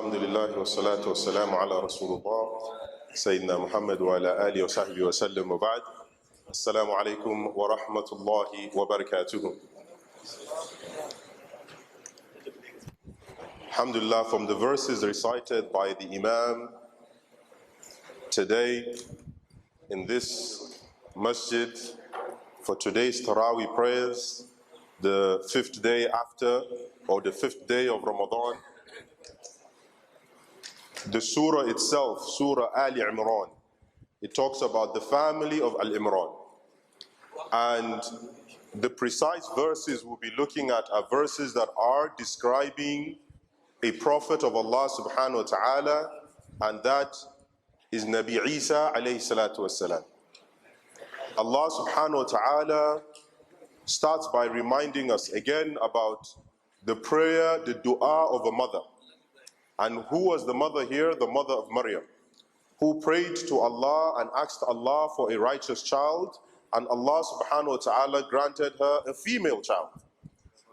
الحمد لله والصلاة والسلام على رسول الله سيدنا محمد وعلى آله وصحبه وسلم وبعد السلام عليكم ورحمة الله وبركاته. Alhamdulillah, from the verses recited by the Imam today in this masjid for today's Taraweeh prayers, the 5th day after, or the 5th day of Ramadan, the surah itself, Surah Ali Imran, it talks about the family of Al-Imran. And the precise verses we'll be looking at are verses that are describing a prophet of Allah subhanahu wa ta'ala, and that is Nabi Isa alayhi salatu wassalam. Allah subhanahu wa ta'ala starts by reminding us again about the prayer, the dua of a mother. And who was the mother here? The mother of Maryam, who prayed to Allah and asked Allah for a righteous child, and Allah subhanahu wa ta'ala granted her a female child.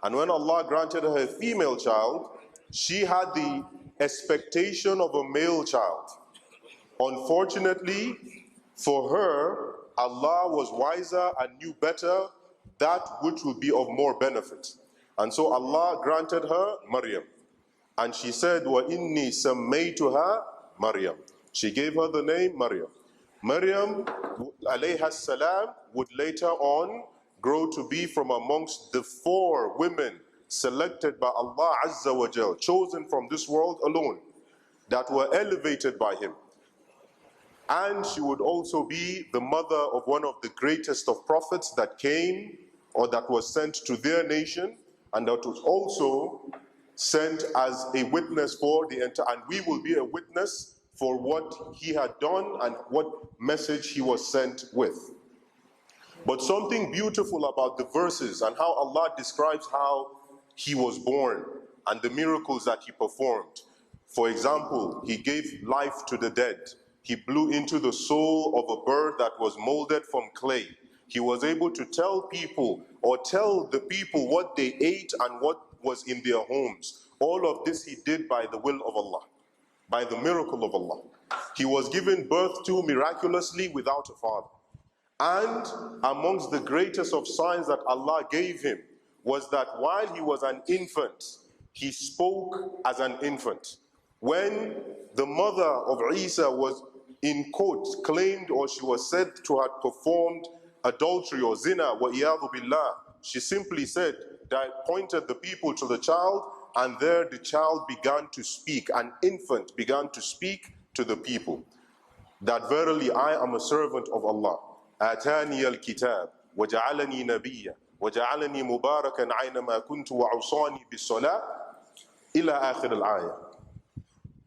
And when Allah granted her a female child, she had the expectation of a male child. Unfortunately for her, Allah was wiser and knew better that which would be of more benefit. And so Allah granted her Maryam. And she said, وَإِنِّي سَمَّيْتُهَا Maryam. She gave her the name Maryam. Maryam, alayha salam, would later on grow to be from amongst the 4 women selected by Allah Azza wa Jal, chosen from this world alone, that were elevated by Him. And she would also be the mother of one of the greatest of prophets that came, or that was sent to their nation, and that was also sent as a witness for the entire, and we will be a witness for what he had done and what message he was sent with. But something beautiful about the verses and how Allah describes how he was born and the miracles that he performed. For example, he gave life to the dead. He blew into the soul of a bird that was molded from clay. He was able to tell people, or tell the people, what they ate and what was in their homes. All of this he did by the will of Allah, by the miracle of Allah. He was given birth to miraculously without a father. And amongst the greatest of signs that Allah gave him was that while he was an infant, he spoke as an infant. When the mother of Isa was, in quotes, claimed, or she was said to have performed adultery or zina, wa iyadhu billah, she simply said, that pointed the people to the child, and there the child began to speak. An infant began to speak to the people, that verily I am a servant of Allah. آتاني الكتاب وجعلني نبيا وجعلني مباركا أينما كنت وأوصاني بالصلاة إلى آخر الآية.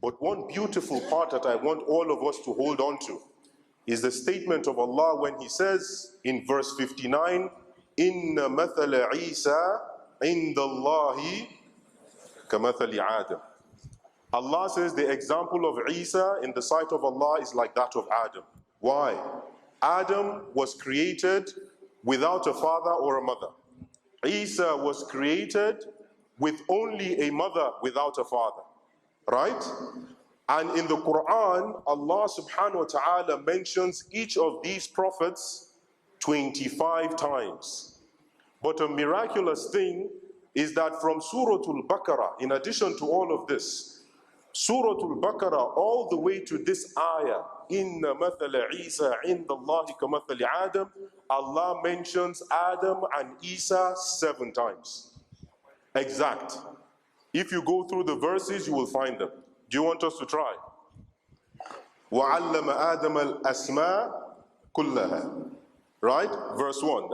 But one beautiful part that I want all of us to hold on to is the statement of Allah when He says in verse 59, إِنَّ مَثَلَ عِيسَى عِنْدَ اللَّهِ كَمَثَلِ Adam. Allah says the example of Isa in the sight of Allah is like that of Adam. Why? Adam was created without a father or a mother. Isa was created with only a mother without a father. Right? And in the Quran, Allah subhanahu wa ta'ala mentions each of these prophets 25 times. But a miraculous thing is that from Surah Al-Baqarah, in addition to all of this, Surah Al-Baqarah all the way to this ayah, Inna mathala Isa inda Allahi kamathali Adam, Allah mentions Adam and Isa 7 times. Exact. If you go through the verses, you will find them. Do you want us to try? وَعَلَّمَ آدَمَ الْأَسْمَاءَ كُلَّهَا. Right? Verse 1.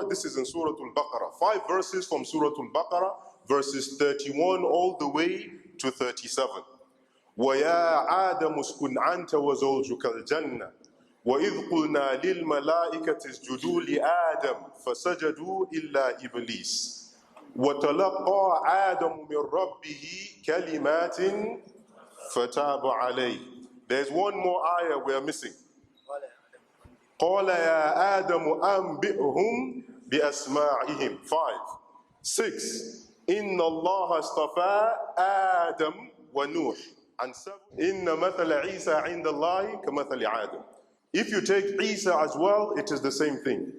This is in Surah Al-Baqarah. 5 verses from Surah Al-Baqarah, verses 31 all the way to 37. وَيَا آدَمُ اسْكُنْ أَنْتَ وَزَوْجُكَ الْجَنَّةَ وَإِذْ قُلْنَا لِلْمَلَائِكَةِ اسْجُدُوا لِآدَمَ فَسَجَدُوا إِلَّا إِبْلِيسَ وَتَلَقَّى آدَمُ مِنْ رَبِّهِ كَلِمَاتٍ فَتَابَ عَلَيْهِ. There's one more ayah we are missing. قَالَ يَا آدَمُ أَنْبِئْهُمْ بِأَسْمَاعِهِمْ. 5. 6. إِنَّ اللَّهَ اصْطَفَى آدَمَ وَنُوحٍ. And seven, إِنَّ مَثَلَ عِيسَى عِنْدَ اللَّهِ كَمَثَلِ عَادٍ. If you take Isa as well, it is the same thing.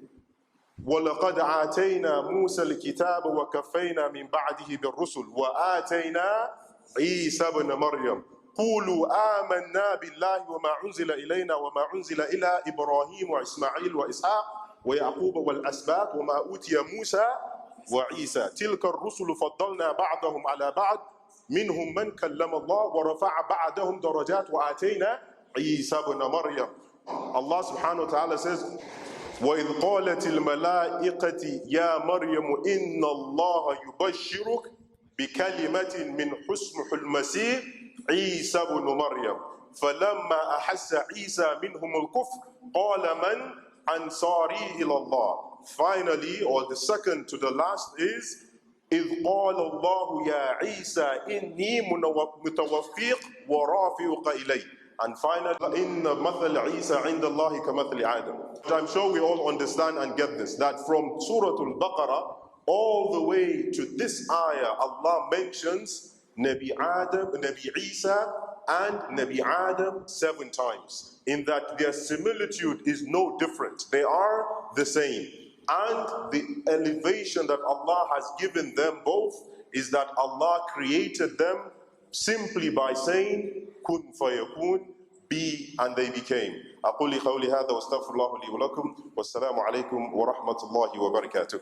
وَلَقَدْ آتَيْنَا مُوسَى الْكِتَابَ وَكَفَّيْنَا مِنْ بَعْدِهِ بِالرُّسُلِ وَآتَيْنَا عِيسَى ابْنَ مَرْيَمَ قُولُوا آمَنَّا بِاللَّهِ وَمَا أُنزِلَ إِلَيْنَا وَمَا أُنزِلَ إِلَى إِبْرَاهِيمَ وإسماعيل وإسحاق ويعقوب والأسباط وما أوتي موسى وعيسى تلك الرسل فضلنا بعضهم على بعض منهم من كلم الله ورفع بعضهم درجات وآتينا عيسى ابن مريم. Allah subhanahu wa ta'ala says, وَإِذْ قَالَتِ الْمَلَائِكَةِ يَا مَرْيَمُ إِنَّ اللَّهَ يُبَشِّرُكَ بِكَلِمَةٍ مِّنْ اسْمُهُ الْمَسِيحُ عِيسَى ابْنُ مَرْيَمَ فَلَمَّا أَحَسَّ عِيسَى مِنْهُمُ الْكُفْرَ قَالَ مَنْ أَنْصَارِي إِلَى اللَّهِ. Finally, or the second to the last is إِذْ قَالَ اللَّهُ يَا عِيسَى إِنِّي مُتَوَفِّيكَ وَرَافِعُكَ إِلَيَّ. And finally, إِنَّ مَثَلَ عِيسَى عِنْدَ اللَّهِ كَمَثَلِ آدَمَ. I'm sure we all understand and get this, that from Surah Al-Baqarah all the way to this ayah, Allah mentions Nabi Adam, Nabi Isa and Nabi Adam 7 times, in that their similitude is no different. They are the same. And the elevation that Allah has given them both is that Allah created them simply by saying kun fayakun, be, and they became. أقول قولي هذا واستغفر الله لي ولكم والسلام عليكم ورحمة الله وبركاته.